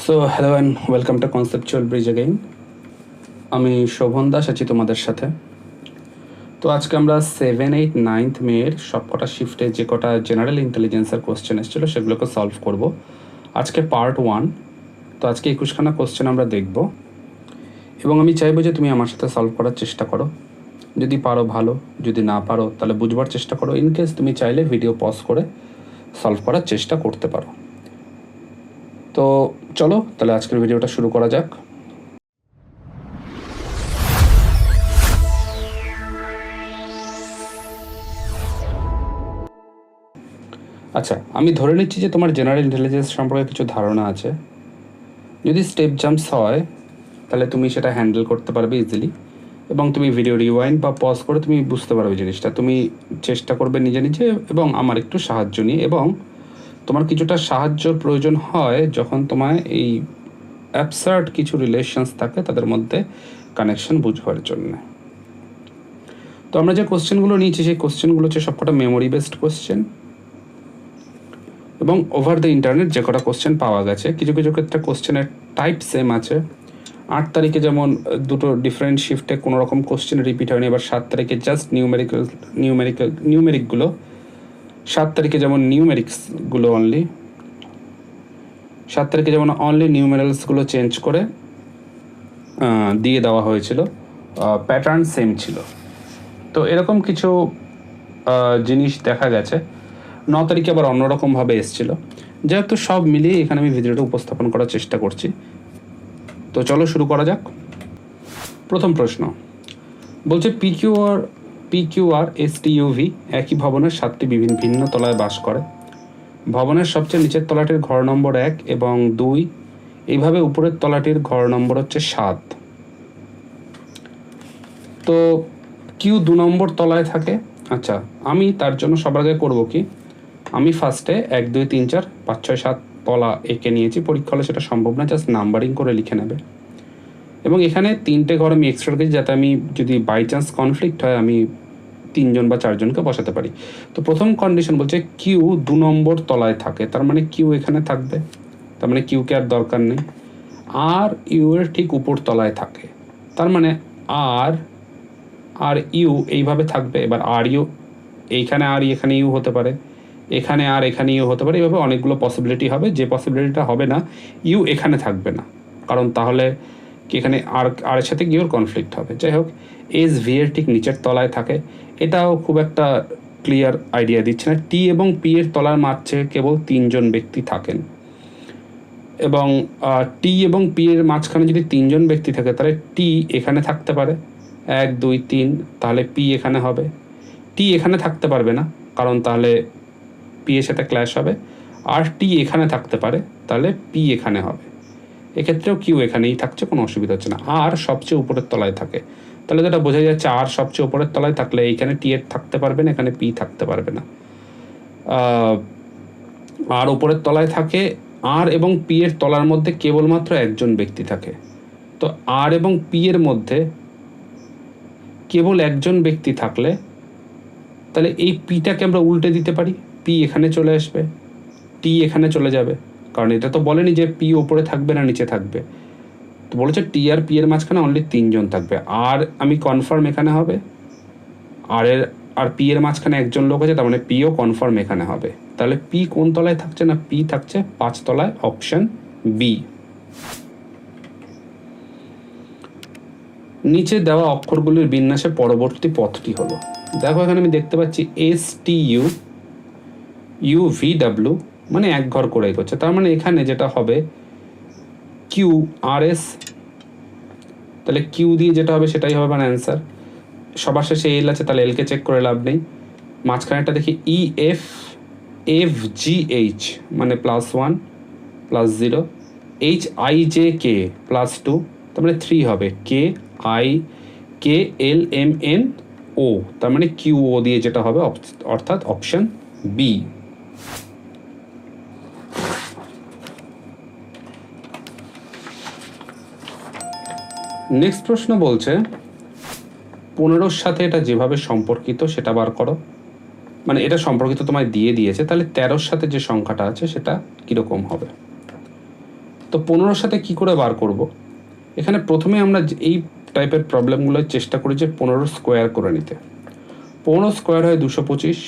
So hello and welcome to conceptual bridge again. আমি শোভন দাস আছি তোমাদের সাথে। তো আজকে আমরা 7, 8, 9th মেয়ের সবকটা শিফটে যে কটা জেনারেল ইন্টেলিজেন্সের কোশ্চেন এসেছিলো সেগুলোকে সলভ করব আজকে পার্ট 1। তো আজকে 21খানা কোশ্চেন আমরা দেখব এবং আমি চাইবো যে তুমি আমার সাথে সলভ করার চেষ্টা করো। যদি পারো ভালো, যদি না পারো তাহলে বুঝবার চেষ্টা করো। ইন কেস তুমি চাইলে ভিডিও পজ করে সলভ করার চেষ্টা করতে পারো। তো চলো তাহলে আজকের ভিডিওটা শুরু করা যাক। আচ্ছা, আমি ধরে নিচ্ছি যে তোমার জেনারেল ইন্টেলিজেন্স সম্পর্কে কিছু ধারণা আছে। যদি স্টেপ জাম্পস হয় তাহলে তুমি সেটা হ্যান্ডেল করতে পারবে ইজিলি এবং তুমি ভিডিও রিওয়াইন্ড বা পজ করে তুমি বুঝতে পারবে জিনিসটা। তুমি চেষ্টা করবে নিজে নিজে এবং আমার একটু সাহায্য নিয়ে, এবং তোমার কিছুটা সাহায্যর প্রয়োজন হয় যখন তোমায় এই অ্যাবসার্ড কিছু রিলেশনস থাকে তাদের মধ্যে কানেকশন বুঝবার জন্য। তো আমরা যে কোশ্চেনগুলো নিয়েছি সেই কোশ্চেনগুলো হচ্ছে সবকটা মেমোরি বেসড কোশ্চেন এবং ওভার দ্য ইন্টারনেট যে কটা কোশ্চেন পাওয়া গেছে। কিছু কিছু ক্ষেত্রে কোশ্চেনের টাইপ সেম আছে। 8 তারিখে যেমন দুটো ডিফারেন্ট শিফটে কোনো রকম কোশ্চেন রিপিট হয়নি, এবার 7 তারিখে জাস্ট নিউমেরিকগুলো 7 তারিখে যেমন নিউমেরিক্সগুলো অনলি 7 তারিখে যেমন অনলি নিউমেরালসগুলো চেঞ্জ করে দিয়ে দেওয়া হয়েছিল, প্যাটার্ন সেম ছিল। তো এরকম কিছু জিনিস দেখা গেছে। 9 তারিখে আবার অন্যরকমভাবে এসেছিলো। যেহেতু সব মিলিয়ে এখানে আমি ভিডিওটা উপস্থাপন করার চেষ্টা করছি। তো চলো শুরু করা যাক। প্রথম প্রশ্ন বলছে পিকিউআর এসটিইউভি একই ভবনের 7টি ভিন্ন তলায় বাস করে। ভবনের সবচেয়ে নিচের তলাটির ঘর নম্বর 1 এবং 2, এইভাবে উপরের তলাটির ঘর নম্বর হচ্ছে 7। তো কিউ 2 নম্বর তলায় থাকে। আচ্ছা, আমি তার জন্য সবার আগে করবো কি, আমি ফার্স্টে 1, 2, 3, 4, 5, 6, 7 তলা এঁকে নিয়েছি। পরীক্ষা হলে সেটা সম্ভব না, জাস্ট নাম্বারিং করে লিখে নেবে। এবং এখানে 3টে ঘর আমি এক্সট্রা রেখেছি যাতে আমি যদি বাই চান্স কনফ্লিক্ট হয় আমি 3 জন বা 4 জনকে বসাতে পারি। তো প্রথম কন্ডিশন বলছে কিউ 2 নম্বর তলায় থাকে, তার মানে কিউ এখানে থাকবে, তার মানে কিউকে আর দরকার নেই। আর ইউ এর ঠিক উপর তলায় থাকে, তার মানে আর ইউ এইভাবে থাকবে। এবার আর ইউ এইখানে, আর এখানে ইউ হতে পারে, এখানে আর এখানে ইউ হতে পারে, এইভাবে অনেকগুলো পসিবিলিটি হবে। যে পসিবিলিটিটা হবে না, ইউ এখানে থাকবে না, কারণ তাহলে কি এখানে আর এর সাথে ইউর কনফ্লিক্ট হবে। যাই হোক, এস ভি এর ঠিক নিচের তলায় থাকে, এটাও খুব একটা ক্লিয়ার আইডিয়া দিচ্ছে না। টি এবং পি এর তলার মাঝে কেবল 3 জন ব্যক্তি থাকেন, এবং টি এবং পি এর মাঝখানে যদি 3 জন ব্যক্তি থাকে তাহলে টি এখানে থাকতে পারে 1, 2, 3, তাহলে পি এখানে হবে। টি এখানে থাকতে পারবে না, কারণ তাহলে পি এর সাথে ক্ল্যাশ হবে। আর টি এখানে থাকতে পারে, তাহলে পি এখানে হবে। এক্ষেত্রেও কিউ এখানেই থাকছে, কোনো অসুবিধা হচ্ছে না। আর সবচেয়ে উপরের তলায় থাকে, তাহলে যেটা বোঝা যাচ্ছে আর সবচেয়ে উপরের তলায় থাকলে এইখানে টি এর থাকতে পারবে না, এখানে পি থাকতে পারবে না। আর উপরের তলায় থাকে, আর এবং পি এর তলার মধ্যে কেবলমাত্র একজন ব্যক্তি থাকে। তো আর এবং পি এর মধ্যে কেবল একজন ব্যক্তি থাকলে তাহলে এই পিটাকে আমরা উল্টে দিতে পারি, পি এখানে চলে আসবে, টি এখানে চলে যাবে, কারণ এটা তো বলেনি যে পি ওপরে থাকবে না নিচে থাকবে। তো বলেছে টি আর পি এর মাঝখানে অনলি 3 জন থাকবে। আর আমি কনফার্ম এখানে হবে, আর পি এর মাঝখানে একজন লোক আছে, তার মানে পিও কনফার্ম এখানে হবে। তাহলে পি কোন তলায় থাকছে না, পি থাকছে 5 তলায়, অপশন বি। নিচে দেওয়া অক্ষরগুলির বিন্যাসে পরবর্তী পথটি হলো, দেখো এখানে আমি দেখতে পাচ্ছি S T U U V W, মানে এক ঘর করে এগোচ্ছে। তার মানে এখানে যেটা হবে কিউ আর এস, তাহলে কিউ দিয়ে যেটা হবে সেটাই হবে মানে অ্যান্সার। সবার শেষে এল আছে, তাহলে এলকে চেক করে লাভ নেই। মাঝখানেটা দেখি E F F G H, মানে +1 +0, এইচ আই জে কে +2, তার মানে 3 হবে। K I K L M N O, তার মানে কিউ ও দিয়ে যেটা হবে, অর্থাৎ অপশন বি। নেক্সট প্রশ্ন বলছে 15-র সাথে এটা যেভাবে সম্পর্কিত সেটা বার করো। মানে এটা সম্পর্কিত তোমায় দিয়ে দিয়েছে, তাহলে 13-র সাথে যে সংখ্যাটা আছে সেটা কীরকম হবে। তো 15 সাথে কি করে বার করব? এখানে প্রথমে আমরা এই টাইপের প্রবলেমগুলো চেষ্টা করি যে 15 স্কোয়ার করে নিতে। 15 স্কোয়ার হয় 225,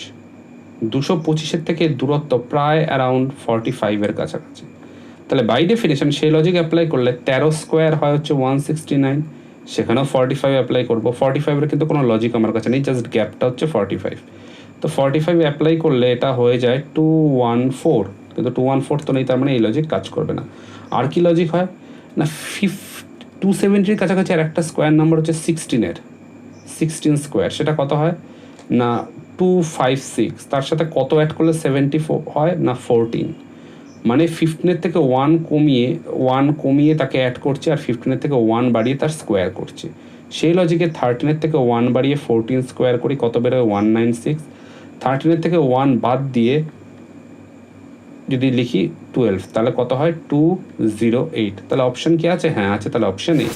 225-এর থেকে দূরত্ব প্রায় অ্যারাউন্ড 45-এর কাছাকাছি। তাহলে বাই ডেফিনেশন সেই লজিক অ্যাপ্লাই করলে 13 স্কোয়ার হয় হচ্ছে 169, সেখানেও 45 অ্যাপ্লাই করবো। 45-এর কিন্তু কোনো লজিক আমার কাছে নেই, জাস্ট গ্যাপটা হচ্ছে 45। তো 45 অ্যাপ্লাই করলে এটা হয়ে যায় 214, কিন্তু 214 তো নেই, তার মানে এই লজিক কাজ করবে না। আর কি লজিক হয় না, 270-এর কাছাকাছি আর একটা স্কোয়ার নাম্বার হচ্ছে 16 স্কোয়ার, সেটা কত হয় না 256, তার সাথে কত অ্যাড করলে 74 হয় না 14, মানে 15-এর থেকে 1 কমিয়ে তাকে অ্যাড করছে, আর 15-এর থেকে 1 বাড়িয়ে তার স্কোয়ার করছে। সেই লজিকে 13-এর থেকে 1 বাড়িয়ে 14 স্কোয়ার করি, কত বেরোয় 196। 13-এর থেকে 1 বাদ দিয়ে যদি লিখি 12, তাহলে কত হয় 208। তাহলে অপশন কি আছে? হ্যাঁ আছে, তাহলে অপশন এ।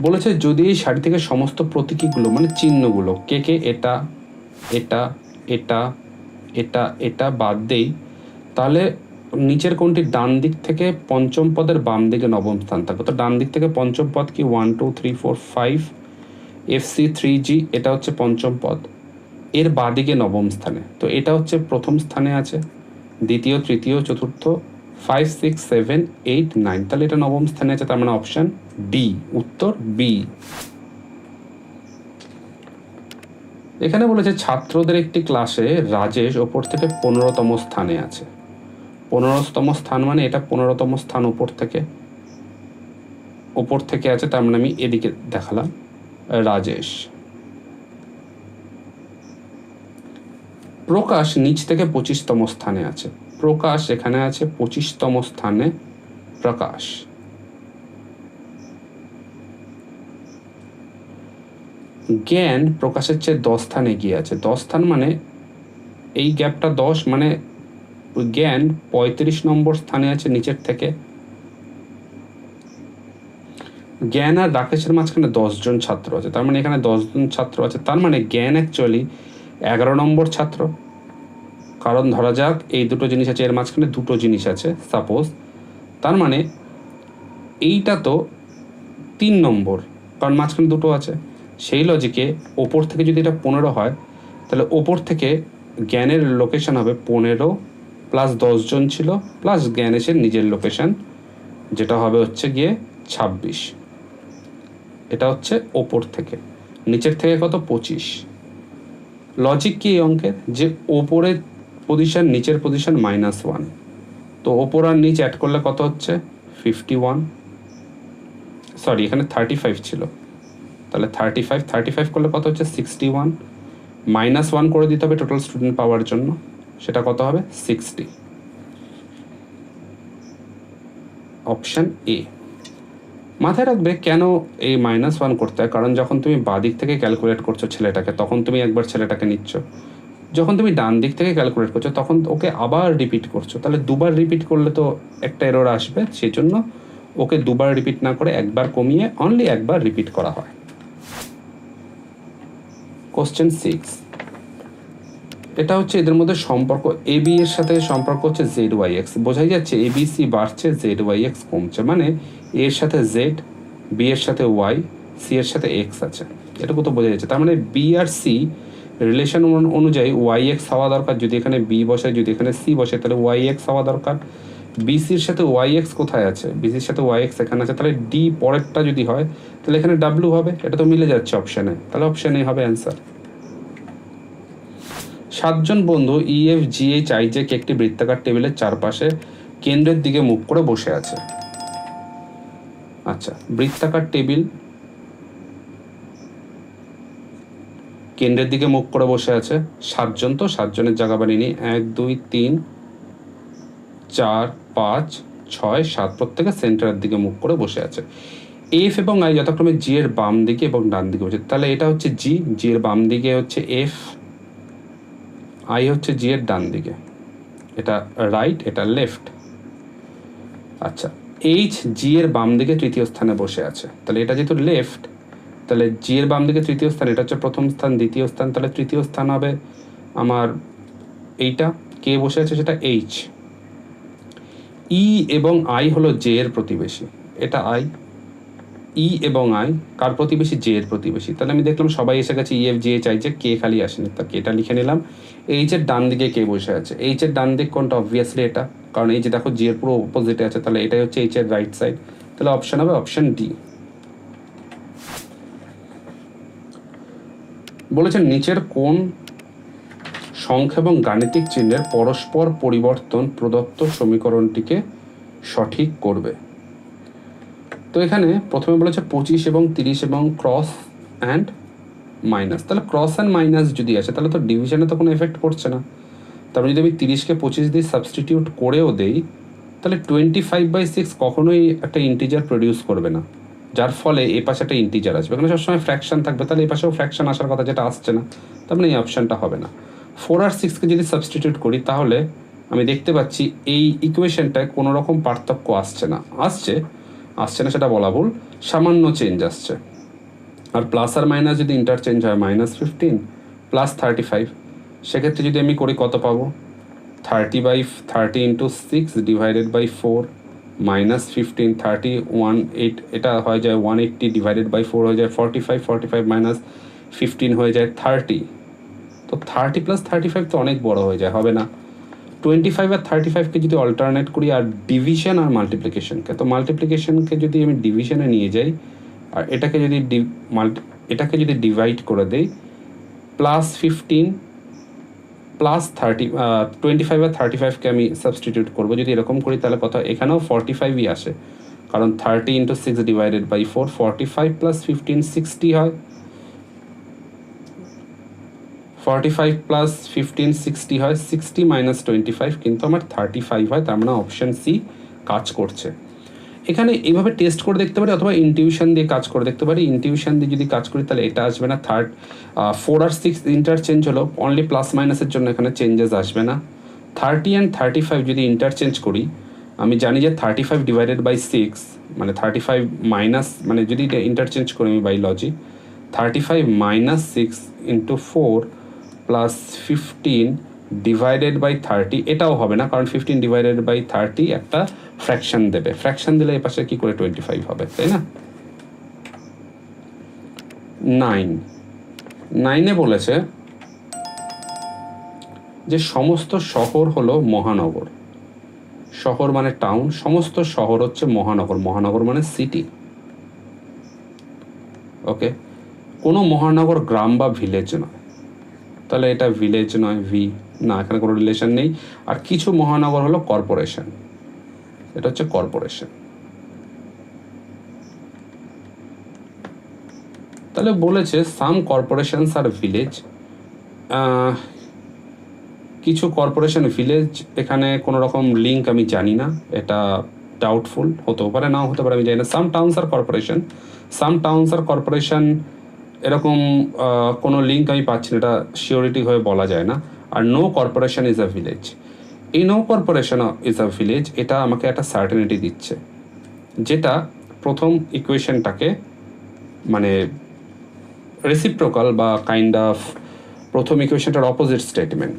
বলেছে যদি এই শাড়ি থেকে সমস্ত প্রতীকীগুলো মানে চিহ্নগুলো কে এটা এটা এটা এটা এটা বাদ দেই, তাহলে নিচের কোনটি ডান দিক থেকে পঞ্চম পদের বাম দিকে নবম স্থান থাকবে? তো ডান দিক থেকে পঞ্চম পদ কি 1 2 3 4 5, FC 3G এটা হচ্ছে পঞ্চম পদ, এর বাদিকে নবম স্থানে। তো এটা হচ্ছে প্রথম স্থানে আছে, দ্বিতীয় তৃতীয় চতুর্থ 5 6 7 8 9, তাহলে এটা নবম স্থানে আছে, তার মানে অপশন ডি, উত্তর বি। এখানে বলেছে ছাত্রদের একটি ক্লাসে রাজেশ ওপর থেকে 15তম স্থানে আছে। 15তম স্থান মানে এটা 15তম স্থান ওপর থেকে আছে, তার মানে আমি এদিকে দেখালাম রাজেশ। প্রকাশ নিচ থেকে 25তম স্থানে আছে। প্রকাশ এখানে আছে 25তম স্থানে, প্রকাশ। জ্ঞান প্রকাশের চেয়ে 10 স্থানে এগিয়ে আছে। 10 স্থান মানে এই গ্যাপটা 10, মানে জ্ঞান 35 নম্বর স্থানে আছে নিচের থেকে। জ্ঞান আর রাকেশের মাঝখানে 10 জন ছাত্র আছে, তার মানে এখানে 10 জন ছাত্র আছে, তার মানে জ্ঞান অ্যাকচুয়ালি 11 নম্বর ছাত্র। কারণ ধরা যাক এই দুটো জিনিস আছে, এর মাঝখানে দুটো জিনিস আছে সাপোজ, তার মানে এইটা তো 3 নম্বর, কারণ মাঝখানে দুটো আছে। সেই লজিকে ওপর থেকে যদি এটা 15 হয়, তাহলে ওপর থেকে জ্ঞানের লোকেশন হবে 15 প্লাস 10 জন ছিল প্লাস জ্ঞান এসে নিজের লোকেশন, যেটা হবে হচ্ছে গিয়ে 26। এটা হচ্ছে ওপর থেকে, নিচের থেকে কত 25। লজিক কি এই অঙ্কের, যে ওপরের পজিশন নিচের পজিশন -1, তো ওপর আর নিচ অ্যাড করলে কত হচ্ছে 51, সরি এখানে 35 ছিল, তাহলে 35 করলে কত হচ্ছে 61, -1 করে দিতে হবে টোটাল স্টুডেন্ট পাওয়ার জন্য, সেটা কত হবে 60। Option A. মাথায় রাখবে কেন এই -1 করতে হয়, কারণ যখন তুমি বাদিক থেকে ক্যালকুলেট করছো ছেলেটাকে, তখন তুমি একবার ছেলেটাকে নিচ্ছ, যখন তুমি ডান দিক থেকে ক্যালকুলেট করছো তখন ওকে আবার রিপিট করছো, তাহলে দুবার রিপিট করলে তো একটা এরর আসবে, সেই জন্য ওকে দুবার রিপিট না করে একবার কমিয়ে অনলি একবার রিপিট করা হয়। কোশ্চেন 6, এটা হচ্ছে এদের মধ্যে সম্পর্ক, এ বি এর সাথে সম্পর্ক হচ্ছে জেড ওয়াই এক্স, বোঝাই যাচ্ছে এ বি সি বাড়ছে জেড ওয়াই এক্স কমছে, মানে এর সাথে জেড, বি এর সাথে ওয়াই, সি এর সাথে এক্স আছে, এটুকু তো বোঝা যাচ্ছে। তার মানে বি আর সি রিলেশন অনুযায়ী ওয়াই এক্স হওয়া দরকার, যদি এখানে বি বসে যদি এখানে সি বসে তাহলে ওয়াই এক্স হওয়া দরকার। বিসির সাথে ওয়াই এক্স কোথায় আছে, বিসির সাথে ওয়াই এক্স এখানে আছে, তাহলে ডি পরেরটা যদি হয় তাহলে এখানে ডাব্লিউ হবে, এটা তো মিলে যাচ্ছে অপশানে, তাহলে অপশান এ হবে অ্যান্সার। 7 জন বন্ধু EFGHIJ একটি বৃত্তাকার টেবিলের চারপাশে কেন্দ্রের দিকে মুখ করে বসে আছে। আচ্ছা, বৃত্তাকার টেবিল কেন্দ্রের দিকে মুখ করে বসে আছে, 7 জন, তো 7 জনের জায়গা বানিয়ে নিই, 1 2 3 4 5 6 7, প্রত্যেকে সেন্টারের দিকে মুখ করে বসে আছে। এফ এবং আই যথাক্রমে জি এর বাম দিকে এবং ডান দিকে বসে, তাহলে এটা হচ্ছে জি, জি এর বাম দিকে হচ্ছে এফ, আই হচ্ছে জি এর ডান দিকে, এটা রাইট এটা লেফট। আচ্ছা, এইচ জি এর বাম দিকে তৃতীয় স্থানে বসে আছে, তাহলে এটা যেহেতু লেফট, তাহলে জি এর বাম দিকে তৃতীয় স্থান, এটা হচ্ছে প্রথম স্থান দ্বিতীয় স্থান, তাহলে তৃতীয় স্থান হবে আমার এইটা, কে বসে আছে সেটা এইচ, ই এবং আই হলো জে এর প্রতিবেশী, এটা আই। ই এবং আই কার প্রতিবেশী? জে এর প্রতিবেশী। তাহলে আমি দেখলাম সবাই এসে গেছে, ই এফ জে চাইছে, কে খালি আসেনি, তা কেটা লিখে নিলাম। এইচ এর ডান দিকে কে বসে আছে? এইচ এর ডান দিক কোনটা? অবভিয়াসলি এটা, কারণ এই যে দেখো জি এর পুরো অপোজিটে আছে, তাহলে এটাই হচ্ছে এইচ এর রাইট সাইড। তাহলে অপশন হবে অপশন ডি। বলেছেন নিচের কোন সংখ্যা এবং গাণিতিক চিহ্নের পরস্পর পরিবর্তন প্রদত্ত সমীকরণটিকে সঠিক করবে। তো এখানে প্রথমে বলেছে 25 এবং 30 এবং ক্রস অ্যান্ড মাইনাস। তাহলে ক্রস অ্যান্ড মাইনাস যদি আছে তাহলে তো ডিভিশনে তো কোনো এফেক্ট পড়ছে না। তারপরে যদি আমি 30কে 25 দিয়ে সাবস্টিটিউট করেও দেই, তাহলে 25/6 কখনোই একটা ইন্টিজার প্রডিউস করবে না, যার ফলে এ পাশে একটা ইন্টিজার আসবে। এখানে সবসময় ফ্র্যাকশন থাকবে, তাহলে এই পাশেও ফ্র্যাকশন আসার কথা, যেটা আসছে না, তার মানে এই অপশানটা হবে না। 4 আর 6কে যদি সাবস্টিটিউট করি তাহলে আমি দেখতে পাচ্ছি এই ইকুয়েশনটায় কোনো রকম পার্থক্য আসছে না। আসছে না সেটা বলা ভুল, সামান্য চেঞ্জ আসছে। আর প্লাস আর মাইনাস যদি ইন্টারচেঞ্জ হয়, -15 প্লাস 35, সেক্ষেত্রে যদি আমি করি কত পাবো? 30/30 ইন্টু 6 ডিভাইডেড বাই 4 -15 30 18, এটা হয়ে যায় 180 ডিভাইডেড বাই 4 হয়ে যায় 45, 45 মাইনাস 15 হয়ে যায় 30। তো 30 প্লাস 35 তো অনেক বড় হয়ে যায়, হবে না। 25 আর 35কে যদি অল্টারনেট করি, আর ডিভিশন আর মাল্টিপ্লিকেশনকে, তো মাল্টিপ্লিকেশনকে যদি আমি ডিভিশনে নিয়ে যাই আর এটাকে যদি ডিভাইড করে দেই, +15 প্লাস 25 আর 35কে আমি সাবস্টিটিউট করবো, যদি এরকম করি তাহলে কত? এখানেও 45ই আসে, কারণ 30 ইন্টু 6 ডিভাইডেড বাই 4, 45 প্লাস 15 60 হয়, 45 প্লাস 15 60 হয়, 60 মাইনাস 25 কিন্তু আমার 35 হয়, তার মানে অপশন সি কাজ করছে। এখানে এইভাবে টেস্ট করে দেখতে পারি, অথবা ইনটিউশন দিয়ে কাজ করে দেখতে পারি। ইনটিউশন দিয়ে যদি কাজ করি তাহলে এটা আসবে না। 4 আর 6 ইন্টারচেঞ্জ হলো, অনলি প্লাস মাইনাসের জন্য এখানে চেঞ্জেস আসবে না। 30 অ্যান্ড 35 যদি ইন্টারচেঞ্জ করি, আমি জানি যে 35 ডিভাইডেড বাই 6 মানে 35 মাইনাস, মানে যদি এটা ইন্টারচেঞ্জ করি আমি by logic, 35 minus 6 into 4 plus 15 divided by 30, এটাও হবে না, কারণ 15 ডিভাইডেড বাই 30 একটা ফ্র্যাকশন দেবে। ফ্র্যাকশন দিলে এই পাশে কি করে 25 হবে, তাই না? 9 বলেছে যে সমস্ত শহর হলো মহানগর। শহর মানে টাউন, সমস্ত শহর হচ্ছে মহানগর, মহানগর মানে সিটি। ওকে, কোনো মহানগর গ্রাম বা ভিলেজ নয়, তাহলে এটা ভিলেজ নয়, ভি না, এখানে কোনো রিলেশন নেই। আর কিছু মহানগর হলো কর্পোরেশন, এটা হচ্ছে কর্পোরেশন। তাহলে বলেছে সাম কর্পোরেশনস আর ভিলেজ, কিছু কর্পোরেশন ভিলেজ, এখানে কোনো রকম লিঙ্ক আমি জানি না, এটা ডাউটফুল, হতেও পারে নাও হতে পারে, আমি জানি না। সাম টাউনস আর কর্পোরেশন এরকম কোনো লিঙ্ক আমি পাচ্ছি না, এটা শিওরিটি হয়ে বলা যায় না। আর no corporation is a village, এই no corporation is a village এটা আমাকে একটা সার্টেনিটি দিচ্ছে, যেটা প্রথম ইকুয়েশনটাকে মানে রেসিপ্রোকাল বা কাইন্ড অফ প্রথম ইকুয়েশনটার অপোজিট স্টেটমেন্ট,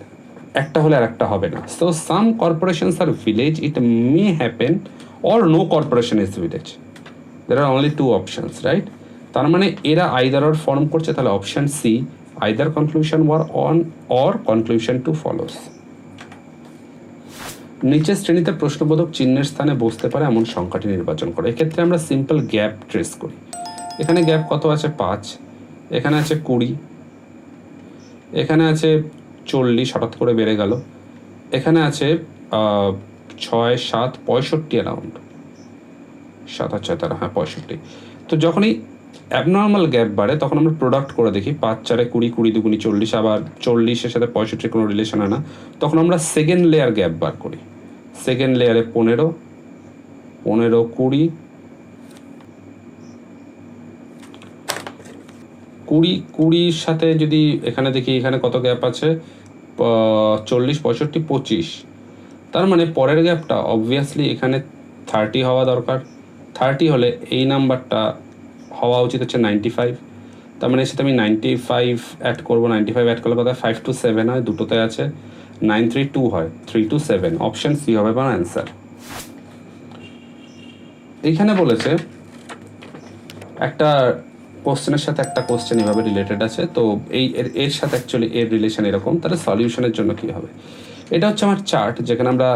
একটা হলে আর একটা হবে না। সো সাম কর্পোরেশনস আর village, it may happen, or no corporation is village, there are only 2 options, right? তার মানে এরা আইদার অর ফর্ম করছে, তাহলে option C, either conclusion one or conclusion two follows. নিচের শ্রেণীতে প্রশ্নবোধক চিহ্নের স্থানে বসতে পারে এমন সংখ্যাটি নির্বাচন করে। এক্ষেত্রে আমরা সিম্পল গ্যাপ ট্রেস করি। এখানে গ্যাপ কত আছে? 5, এখানে আছে 20, এখানে আছে 40, হঠাৎ করে বেড়ে গেল, এখানে আছে 6 7 65 অ্যারাউন্ড, 7 আর 6 হ্যাঁ 65। তো যখনই অ্যাবনর্মাল গ্যাপ বাড়ে তখন আমরা প্রোডাক্ট করে দেখি, 5 4 20, 20 2 40, আবার 40-এর সাথে 65 কোনো রিলেশন হয় না, তখন আমরা সেকেন্ড লেয়ার গ্যাপ বার করি। সেকেন্ড লেয়ারে 15 20 20 সাথে যদি এখানে দেখি, এখানে কত গ্যাপ আছে? 40 65 25, তার মানে পরের গ্যাপটা অবভিয়াসলি এখানে 30 হওয়া দরকার। 30 হলে এই নাম্বারটা হওয়া উচিত হচ্ছে 95, তার মানে এর সাথে আমি 95 অ্যাড করবো। 95 অ্যাড করলে কথা 5 to 7 হয়, দুটোতে আছে 9 3 2 হয়, 3 to 7, অপশন সি হবে আমার অ্যান্সার। এইখানে বলেছে একটা কোশ্চেনের সাথে একটা কোশ্চেন এভাবে রিলেটেড আছে, তো এর সাথে অ্যাকচুয়ালি এর রিলেশন এরকম, তাহলে সলিউশনের জন্য কী হবে। এটা হচ্ছে আমার চার্ট, যেখানে আমরা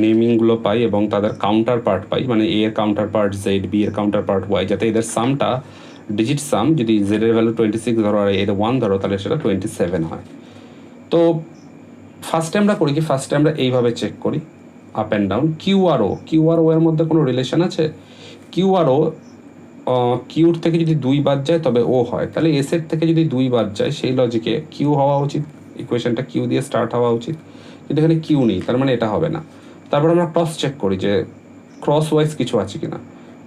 নেমিংগুলো পাই এবং তাদের কাউন্টার পার্ট পাই, মানে এ এর কাউন্টার পার্ট জেড, বি এর কাউন্টার পার্ট ওয়াই, যাতে এদের সামটা ডিজিট সাম, যদি জেড এর ভ্যালু 26 ধরো আর এর 1 ধরো, তাহলে সেটা 27 হয়। তো ফার্স্টে আমরা করি কি, ফার্স্টে আমরা এইভাবে চেক করি আপ অ্যান্ড ডাউন। কিউআরও এর মধ্যে কোনো রিলেশন আছে? কিউআরও কিউর থেকে যদি 2 বাদ যায় তবে ও হয়, তাহলে এস এর থেকে যদি 2 বাদ যায় সেই লজিকে কিউ হওয়া উচিত, ইকুয়েশনটা কিউ দিয়ে স্টার্ট হওয়া উচিত, কিন্তু এখানে কিউ নেই, তার মানে এটা হবে না। তারপর আমরা ক্রস চেক করি যে ক্রস ওয়াইজ কিছু আছে কিনা।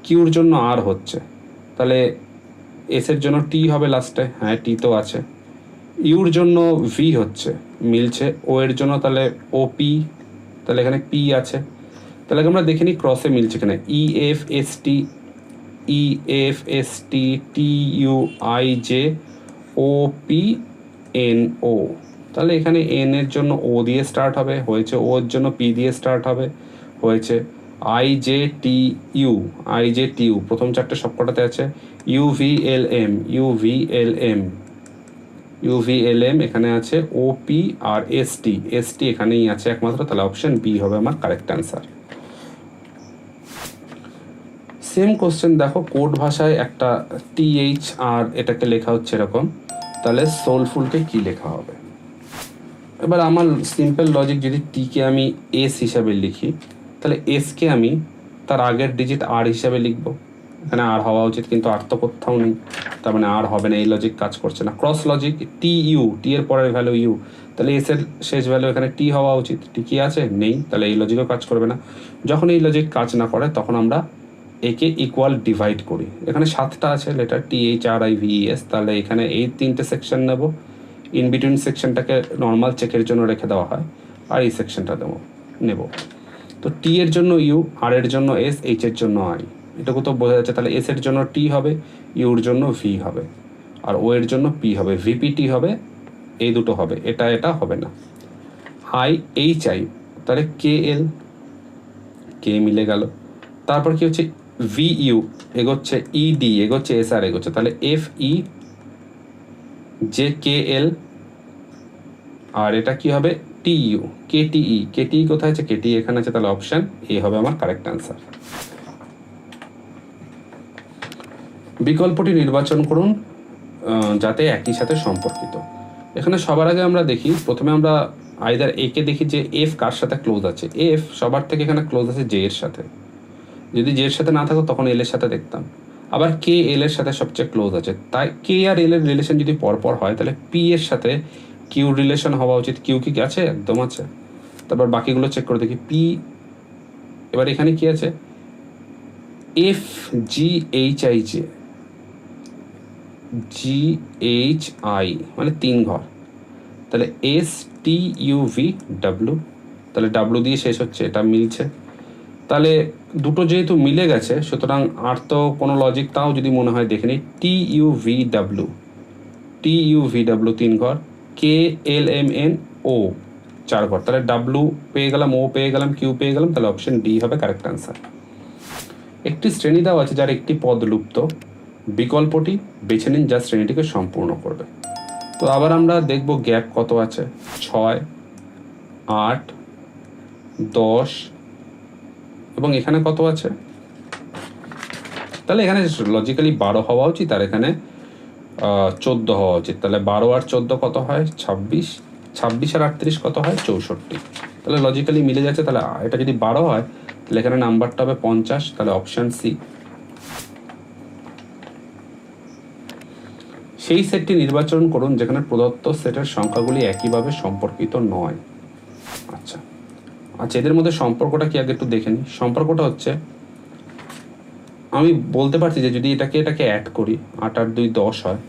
কিউর জন্য আর হচ্ছে, তাহলে এস এর জন্য টি হবে লাস্টে, হ্যাঁ টি তো আছে। ইউর জন্য ভি হচ্ছে, মিলছে। ও এর জন্য তাহলে ও পি, তাহলে এখানে পি আছে। তাহলে আমরা দেখে নিই ক্রসে মিলছে কিনা। E F S T T U I J O P N O, তাহলে এখানে এন এর জন্য ও দিয়ে স্টার্ট হবে, হয়েছে। ও এর জন্য পি দিয়ে স্টার্ট হবে, হয়েছে। আই জে টি ইউ প্রথম চারটে সবকটাতে আছে। ইউভিএলএম এখানে আছে। ওপি আর এসটি এখানেই আছে একমাত্র, তাহলে অপশন বি হবে আমার কারেক্ট অ্যান্সার। সেম কোশ্চেন দেখো, কোড ভাষায় একটা টিএইচ আর এটাকে লেখা হচ্ছে এরকম, তাহলে সোলফুলকে কি লেখা হবে। এবার আমার সিম্পল লজিক, যদি টিকে আমি এস হিসাবে লিখি, তাহলে এসকে আমি তার আগের ডিজিট আর হিসাবে লিখবো। এখানে আর হওয়া উচিত, কিন্তু আর তো কোথাও নেই, তার মানে আর হবে না, এই লজিক কাজ করছে না। ক্রস লজিক, টি এর পরের ভ্যালু ইউ, তাহলে এস এর শেষ ভ্যালু এখানে টি হওয়া উচিত, টি কি আছে? নেই, তাহলে এই লজিকও কাজ করবে না। যখন এই লজিক কাজ না করে তখন আমরা একে ইকুয়াল ডিভাইড করি। এখানে 7টা আছে লেটার, THRIVES, তাহলে এখানে এই 3টে সেকশন নেব। ইন বিটুইন সেকশনটাকে নর্মাল চেকের জন্য রেখে দেওয়া হয়, আর এই সেকশনটা নেব। তো টি এর জন্য ইউ, আর এর জন্য এস, এইচ এর জন্য আই, এটুকু তো বোঝা যাচ্ছে। তাহলে এস এর জন্য টি হবে, ইউর জন্য ভি হবে, আর ও এর জন্য পি হবে, ভিপিটি হবে, এই দুটো হবে, এটা হবে না। আই, তাহলে কে মিলে গেল। তারপর কি হচ্ছে, ভিইউ এগোচ্ছে, ইডি এগোচ্ছে, এসআর এগোচ্ছে, তাহলে FE জে KL, আর এটা কি হবে TU, কেটিই কোথায় আছে? কেটি এখানে আছে, তাহলে অপশন এ হবে আমার কারেক্ট অ্যান্সার। বিকল্পটি নির্বাচন করুন যাতে একই সাথে সম্পর্কিত। এখানে সবার আগে আমরা দেখি, প্রথমে আমরা আইদার একে দেখি যে এফ কার সাথে ক্লোজ আছে। এফ সবার থেকে এখানে ক্লোজ আছে জে এর সাথে, যদি জে এর সাথে না থাকো তখন এল এর সাথে দেখতাম। আবার কে এল এর সাথে সবচেয়ে ক্লোজ আছে, তাই কে আর এল এর রিলেশন যদি পরপর হয় তাহলে পি এর সাথে কিউ রিলেশন হওয়া উচিত। কিউ কি আছে? একদম আছে। তারপর বাকিগুলো চেক করে দেখি পি, এবার এখানে কি আছে? FGHI মানে 3 ঘর, তাহলে STUVW, তাহলে ডাব্লু দিয়ে শেষ হচ্ছে, এটা মিলছে। তাহলে দুটো যেহেতু মিলে গেছে, সুতরাং আর তো কোনো লজিক, তাও যদি মনে হয় দেখে নিই। TUVW 3 ঘর, KLMNO 4 ঘর, তাহলে ডাব্লু পেয়ে গেলাম, ও পেয়ে গেলাম, কিউ পেয়ে গেলাম, তাহলে অপশন ডি হবে কারেক্ট অ্যান্সার। একটি শ্রেণী দেওয়া আছে যার একটি পদ লুপ্ত, বিকল্পটি বেছে নিন যা শ্রেণীটিকে সম্পূর্ণ করবে। তো আবার আমরা দেখব গ্যাপ কত আছে, 6, 8, 10 এবং এখানে কত আছে, তাহলে এখানে লজিক্যালি 12 হওয়া উচিত, আর এখানে 14 হওয়া উচিত। তাহলে 12 আর 14 কত হয়? 26, 26 আর 38 কত হয়? 64। তাহলে লজিক্যালি মিলে যাচ্ছে। তাহলে এটা যদি 12 হয় তাহলে এখানে নাম্বারটা হবে 50, তাহলে অপশান সি। সেই সেটটি নির্বাচন করুন যেখানে প্রদত্ত সেটের সংখ্যাগুলি একইভাবে সম্পর্কিত নয়। আচ্ছা, এদের মধ্যে সম্পর্কটা কি আগে একটু দেখে নিই। সম্পর্কটা হচ্ছে, আমি বলতে পারছি যে যদি এটাকে অ্যাড করি, 8 আর 2 10 হয়,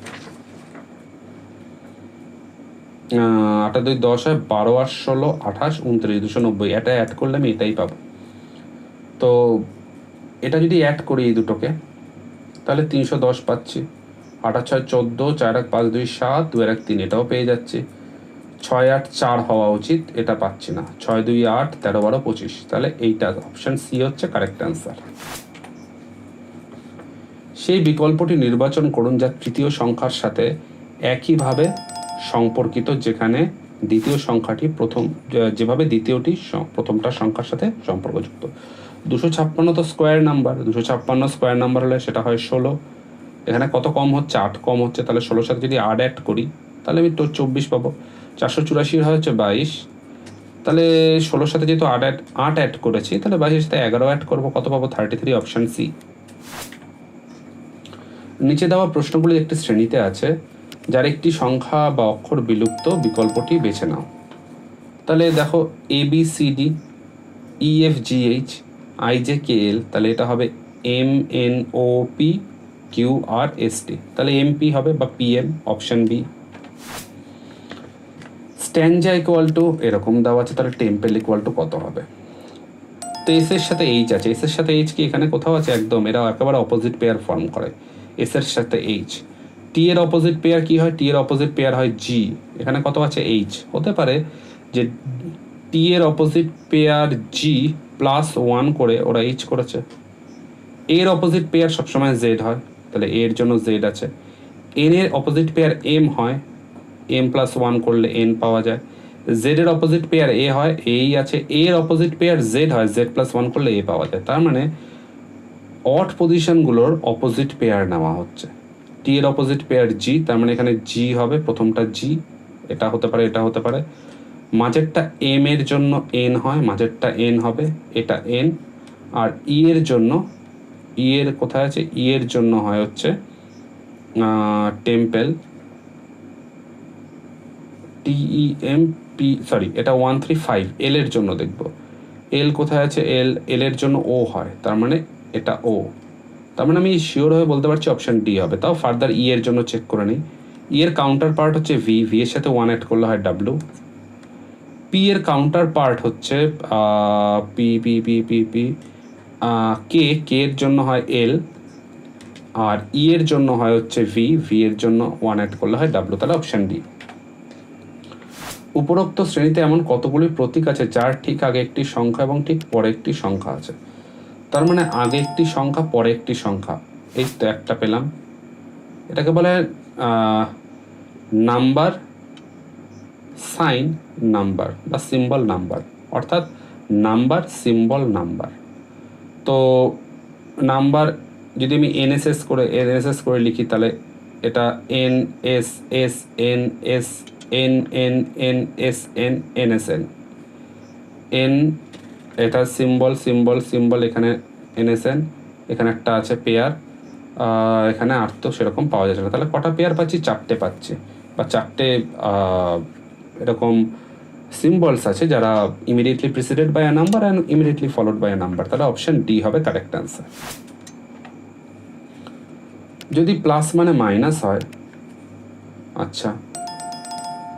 8 আর 2 10 হয়, 12 আর 16 28 29 290, এটা অ্যাড করলে আমি এটাই পাবো। তো এটা যদি অ্যাড করি এই দুটোকে, তাহলে 310 পাচ্ছি। 8 আর 6 14, 4 আর 5 2 7, 2 আর 1 3, এটাও পেয়ে যাচ্ছি। 6 8 4 হওয়া উচিত, এটা পাচ্ছি না। 6 2 8, 13 12 25, তাহলে এইটা অপশন সি হচ্ছে কারেক্ট অ্যান্সার। সেই বিকল্পটি নির্বাচন করুন যা তৃতীয় সংখ্যার সাথে একইভাবে সম্পর্কিত, যেখানে দ্বিতীয় সংখ্যাটি যেভাবে দ্বিতীয়টি প্রথমটার সংখ্যার সাথে সম্পর্কযুক্ত। 256 তো স্কোয়ার নাম্বার, 256 স্কোয়ার নাম্বার হলে সেটা হয় 16। এখানে কত কম হচ্ছে? 8 কম হচ্ছে, তাহলে 16 সাথে যদি 8 অ্যাড করি তাহলে আমি তো 24 পাবো। 484 হয় হচ্ছে 22, তাহলে 16 সাথে যেহেতু 8 অ্যাড করেছি, তাহলে 22 সাথে 11 অ্যাড করবো, কত পাবো? 33, অপশান সি। নিচে দেওয়া প্রশ্নগুলি একটি শ্রেণীতে আছে যার একটি সংখ্যা বা অক্ষর বিলুপ্ত, বিকল্পটি বেছে নাও। তাহলে দেখো ABCD EFGH IJKL, তাহলে এটা হবে MNOPQRST, তাহলে MP হবে বা PM, option B. Stanza equal to এরকম দেওয়া আছে, তাহলে টেম্পেল ইকুয়াল টু কত হবে? তো এস এর সাথে এইচ আছে, এস এর সাথে এইচ কি এখানে কোথাও আছে? একদম, এরা একেবারে অপোজিট পেয়ার ফর্ম করে, এস এর সাথে এইচ। টি এর অপোজিট পেয়ার কি হয়? টি এর অপোজিট পেয়ার হয় জি, এখানে কত আছে? এইচ। হতে পারে যে টি এর অপোজিট পেয়ার জি +1 করে ওরা এইচ করেছে। এর অপোজিট পেয়ার সবসময় জেড হয়, তাহলে এর জন্য জেড আছে। এন এর অপোজিট পেয়ার এম হয়, M+1 করলে এন পাওয়া যায়। জেড এর অপোজিট পেয়ার এ হয়, এই আছে। এর অপোজিট পেয়ার জেড হয়, Z+1 করলে এ পাওয়া যায়। তার মানে অড পজিশনগুলোর অপোজিট পেয়ার নেওয়া হচ্ছে। টি এর অপোজিট পেয়ার জি, তার মানে এখানে জি হবে, প্রথমটা জি, এটা হতে পারে, এটা হতে পারে। মাঝেরটা এম এর জন্য এন হয়, মাঝেরটা এন হবে, এটা এন। আর ই এর জন্য, ই এর কোথায় আছে? ই এর জন্য হয় হচ্ছে টেম্পেল, TEMP, সরি এটা 135। এল এর জন্য দেখব, এল কোথায় আছে? এল এর জন্য ও হয়, তার মানে এটা ও। তার মানে আমি শিওর হয়ে বলতে পারছি অপশন ডি হবে। তাও ফার্দার ই এর জন্য চেক করে নিই। ই এর কাউন্টার পার্ট হচ্ছে ভি, ভি এর সাথে 1 অ্যাড করলে হয় ডাব্লু। পি এর কাউন্টার পার্ট হচ্ছে P P P P P K, K এর জন্য হয় এল। আর ই এর জন্য হয় হচ্ছে ভি, ভি এর জন্য 1 অ্যাড করলে হয় ডাব্লু, তাহলে অপশন ডি। উপরোক্ত শ্রেণীতে এমন কতগুলি প্রতীক আছে যার ঠিক আগে একটি সংখ্যা এবং ঠিক পরে একটি সংখ্যা আছে? তার মানে আগে একটি সংখ্যা, পরে একটি সংখ্যা, এই তো একটা পেলাম। এটাকে বলে নাম্বার সাইন নাম্বার বা সিম্বল নাম্বার, অর্থাৎ নাম্বার সিম্বল নাম্বার। তো নাম্বার যদি আমি এনএসএস করে লিখি, তাহলে এটা NSS NS NNNSN NSN N, এটা সিম্বল সিম্বল সিম্বল, এখানে NSN, এখানে একটা আছে পেয়ার, এখানে আর তো সেরকম পাওয়া যাচ্ছে না। তাহলে কটা পেয়ার পাচ্ছি? 4টে পাচ্ছি, বা 4টে এরকম সিম্বলস আছে যারা immediately preceded by a number and immediately followed by a number. তাহলে অপশন ডি হবে কারেক্ট অ্যান্সার। যদি প্লাস মানে মাইনাস হয়, আচ্ছা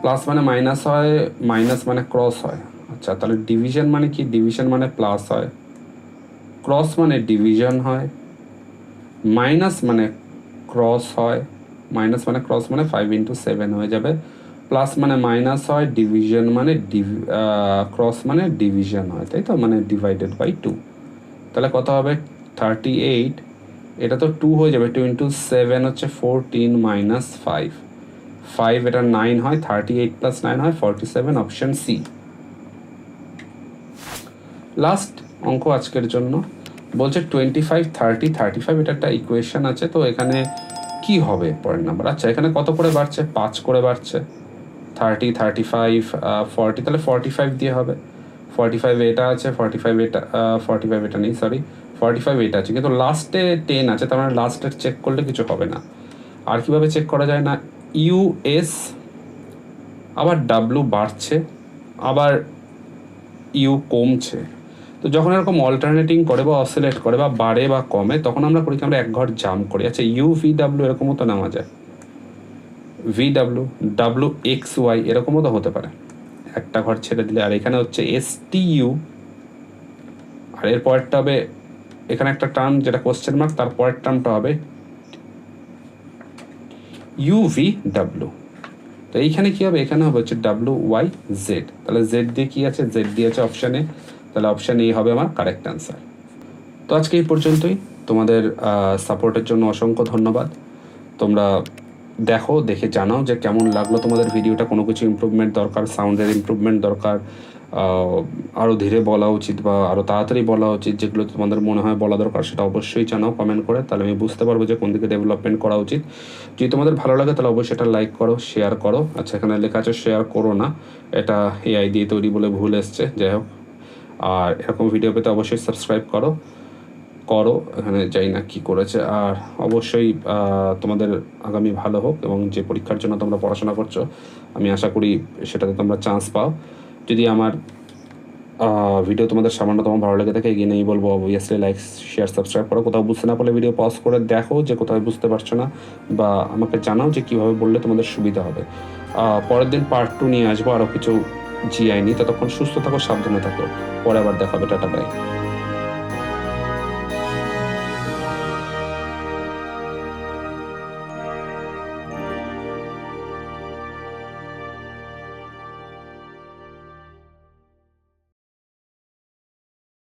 প্লাস মানে মাইনাস হয়, মাইনাস মানে ক্রস হয়, আচ্ছা তাহলে ডিভিশন মানে কি? ডিভিশন মানে প্লাস হয়, ক্রস মানে ডিভিশন হয়, মাইনাস মানে ক্রস হয়, মাইনাস মানে ক্রস মানে 5 × 7 হয়ে যাবে। প্লাস মানে মাইনাস হয়, ডিভিশন মানে ক্রস মানে ডিভিশন হয়, তাই তো, মানে ডিভাইডেড বাই 2। তাহলে কত হবে? 38, এটা তো 2 হয়ে যাবে, 2 × 7 হচ্ছে 14 - 5, 5 এটা 9 হয়, 38 + 9 হয় 47, অপশন সি। লাস্ট অঙ্ক আজকের জন্য বলছে 25 30 35, এটা একটা ইকুয়েশন আছে। তো এখানে কি হবে পরের নাম্বার? আচ্ছা এখানে কত করে বাড়ছে? 5 করে বাড়ছে, 30 35 40, তাহলে 45 দিয়ে হবে। 45 এটা আছে, 45 এটা 45 এটা নেই, সরি 45 এটা আছে, কিন্তু লাস্টে 10 আছে, তার মানে লাস্টের চেক করলে কিছু হবে না। আর কিভাবে চেক করা যায়? না ইউএস, আবার ডাব্লু বাড়ছে, আবার ইউ কমছে। তো যখন এরকম অল্টারনেটিং করে বা অসিলেট করে বা বাড়ে বা কমে, তখন আমরা করি কি? আমরা এক ঘর জাম্প করি। আচ্ছা ইউ ভি ডাব্লু এরকমও তো নামা যায়, V W, W X Y এরকমও তো হতে পারে, একটা ঘর ছেড়ে দিলে। আর এখানে হচ্ছে এস টি ইউ, আর এর পরেরটা হবে, এখানে একটা টার্ম যেটা কোশ্চেন মার্ক, তার পরের টার্মটা হবে ইউ ভি ডাব্লু। তো এইখানে কি হবে? এখানে হবে হচ্ছে ডাব্লু ওয়াই জেড। তাহলে জেড দিয়ে কি আছে? জেড দিয়ে আছে অপশান এ, তাহলে অপশান এ হবে আমার কারেক্ট অ্যান্সার। তো আজকে এই পর্যন্তই। তোমাদের সাপোর্টের জন্য অসংখ্য ধন্যবাদ। তোমরা দেখে জানাও যে কেমন লাগলো তোমাদের ভিডিওটা, কোনো কিছু ইমপ্রুভমেন্ট দরকার, সাউন্ডের ইমপ্রুভমেন্ট দরকার, আরও ধীরে বলা উচিত বা আরও তাড়াতাড়ি বলা উচিত, যেগুলো তোমাদের মনে হয় বলা দরকার সেটা অবশ্যই জানাও কমেন্ট করে, তাহলে আমি বুঝতে পারবো যে কোন দিকে ডেভেলপমেন্ট করা উচিত। যদি তোমাদের ভালো লাগে তাহলে অবশ্যই এটা লাইক করো, শেয়ার করো। আচ্ছা, এখানে লেখা আছে শেয়ার করো না, এটা এআই দিয়ে তৈরি বলে ভুল এসছে, যাই হোক। আর এরকম ভিডিও পেতে অবশ্যই সাবস্ক্রাইব করো, এখানে যাই না কি করেছে। আর অবশ্যই তোমাদের আগামী ভালো হোক, এবং যে পরীক্ষার জন্য তোমরা পড়াশোনা করছো আমি আশা করি সেটাতে তোমরা চান্স পাও। যদি আমার ভিডিও তোমাদের সামান্যতম ভালো লেগে থাকে, এগিয়ে নেই বলবো অবভিয়াসলি লাইক শেয়ার সাবস্ক্রাইব করো। কোথাও বুঝতে না পারলে ভিডিও পজ করে দেখো যে কোথাও বুঝতে পারছো না, বা আমাকে জানাও যে কীভাবে বললে তোমাদের সুবিধা হবে। পরের দিন পার্ট 2 নিয়ে আসবো, আরও কিছু জিআই নিয়ে। ততক্ষণ সুস্থ থাকো, সাবধানে থাকো। পরে আবার দেখাবে, টাটা বাই।